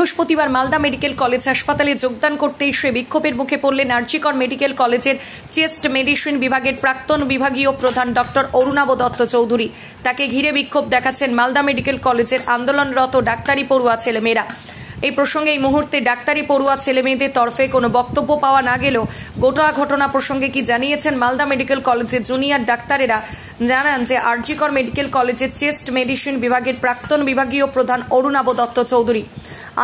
বৃহস্পতিবার Malda medical college হাসপাতালে যোগদান করতে এসে বিক্ষোভের মুখে পড়লেন আরজিকর মেডিকেল কলেজের চেস্ট মেডিসিন বিভাগের প্রাক্তন বিভাগীয় প্রধান ডক্টর অরুণাব দত্ত চৌধুরী। তাকে ঘিরে বিক্ষোভ দেখাচ্ছেন মালদা মেডিকেল কলেজের আন্দোলনরত ডাক্তারি পড়ুয়া ছেলেমেয়েরা। এই প্রসঙ্গে এই মুহূর্তে ডাক্তারি পড়ুয়া ছেলেমেয়েদের তরফে কোনো বক্তব্য পাওয়া না গেলেও গোটা ঘটনা প্রসঙ্গে কি জানিয়েছেন মালদা মেডিকেল কলেজের জুনিয়র ডাক্তারেরা জানান যে আরজিকর মেডিকেল কলেজের চেস্ট মেডিসিন বিভাগের প্রাক্তন বিভাগীয় প্রধান অরুণাব দত্ত চৌধুরী।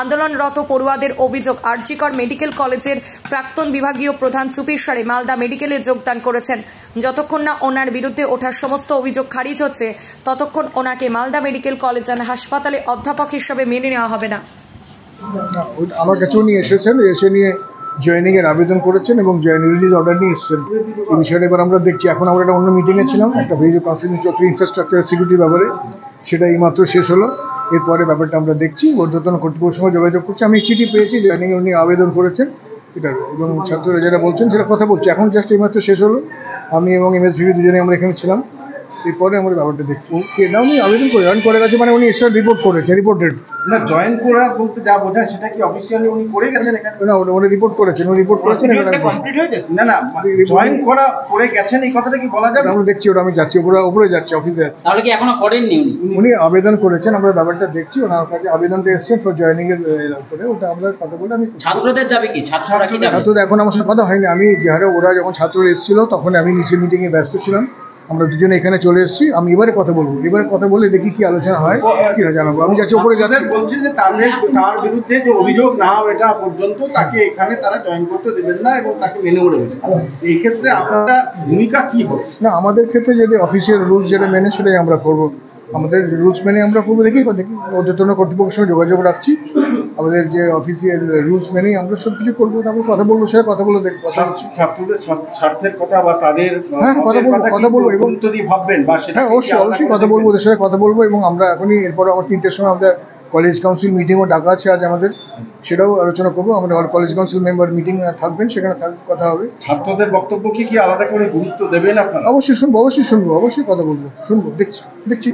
আন্দোলনরত পড়ুয়াদের অভিযোগ, আরজিকর মেডিকেল কলেজের প্রাক্তন বিভাগীয় প্রধান চুপির সারে মালদা মেডিকেলে যোগদান করেছেন। যতক্ষণ না ওনার বিরুদ্ধে ওঠা সমস্ত অভিযোগ খারিজ হচ্ছে ততক্ষণ ওনাকে মালদা মেডিকেল কলেজ অ্যান্ড হাসপাতালে অধ্যাপক হিসেবে মেনে নেওয়া হবে না। আমার কাছেও নিয়ে এসেছেন, এসে নিয়ে জয়েনিং এর আবেদন করেছেন এবং জয়েনিং রিলিজ অর্ডার নিয়ে এসেছেন। এই বিষয়টা এবার আমরা দেখছি। এখন আমরা একটা অন্য মিটিংয়ে ছিলাম, একটা ভিডিও কনফিডেন্সিয়াল ইনফ্রাস্ট্রাকচার সিকিউরিটির ব্যাপারে, সেটা এইমাত্র শেষ হলো। এরপরে ব্যাপারটা আমরা দেখছি, ঊর্ধ্বতন কর্তৃপক্ষের সঙ্গে যোগাযোগ করছি। আমি চিঠি পেয়েছি, জয়েনিং উনি আবেদন করেছেন এটার, এবং ছাত্ররা যারা বলছেন সেটা কথা বলছি। এখন জাস্ট এইমাত্র শেষ হলো। আমি এবং এমএসভিবি দুজনে আমরা এখানে ছিলাম। এরপরে আমরা ব্যাপারটা দেখছি। না, উনি আবেদন করে জয়েন করে গেছে, মানে উনি এক্সট্রা রিপোর্ট করেছে, রিপোর্টেড না। জয়েন করা বলতে যা বোঝায় সেটা কি অফিসিয়ালি উনি করে গেছেন এখানে? না, উনি রিপোর্ট করেছেন, উনি রিপোর্ট করেছেন। কমপ্লিট হয়েছে? না না, জয়েন করা করে গেছেন এই কথাটা কি বলা যাবে? আমরা দেখছি, ওটা আমি যাচ্ছি, উপরে যাচ্ছি, অফিসে যাচ্ছি। তাহলে কি এখনো করেননি উনি আবেদন করেছেন, আমরা ব্যাপারটা দেখছি। ওনার কাছে আবেদনটা এসছে ফর জয়েনিং এর করে, ওটা আমরা কথা বলে আমি ছাত্রদের যাবে কি? ছাত্ররা কি যাবে? ছাত্রদের এখন আমার সাথে কথা হয়নি। আমি যে হারে ওরা যখন ছাত্ররা এসেছিল তখন আমি নিচে মিটিংয়ে ব্যস্ত ছিলাম। আমরা দুজনে এখানে চলে এসেছি। আমি এবারে কথা বলবো, এবারে কথা বলে দেখি কি আলোচনা হয়, কি না জানাবো। আমি যাচ্ছি, উপরে যাচ্ছি। বলছেন যে তার বিরুদ্ধে যে অভিযোগ না এটা পর্যন্ত তাকে এখানে তারা জয়েন করতে দেবেন না এবং তাকে মেনেও নেবেন। এই ক্ষেত্রে আপনারা ভূমিকা কি হবে? না, আমাদের ক্ষেত্রে যদি অফিসিয়াল রুলস যেটা মেনে সেটাই আমরা করবো। আমাদের রুলস মেনে আমরা করবো। দেখি ঊর্ধ্বতন কর্তৃপক্ষের সঙ্গে যোগাযোগ রাখছি। আমাদের যে অফিসিয়াল রুলস মেনেই আমরা সব কিছু করবো। তারপর কথা বলবো, সেটা কথা বলে দেখি। কথা হচ্ছে ছাত্রদের স্বার্থের কথা বা তাদের কথা বলবো এবং যদি ভাববেন বা সেটা অবশ্যই কথা বলবো, ওদের সাথে কথা বলবো। এবং আমরা এখনই এরপরে আমার 3টের সময় আমাদের কলেজ কাউন্সিল মিটিংও ডাকা আছে আজ আমাদের, সেটাও আলোচনা করবো। আমাদের কলেজ কাউন্সিল মেম্বার মিটিং থাকবেন, সেখানে কথা হবে। ছাত্রদের বক্তব্য কি আলাদা করে গুরুত্ব দেবেন আপনারা? অবশ্যই শুনবো, অবশ্যই কথা বলবো, শুনবো, দেখছি।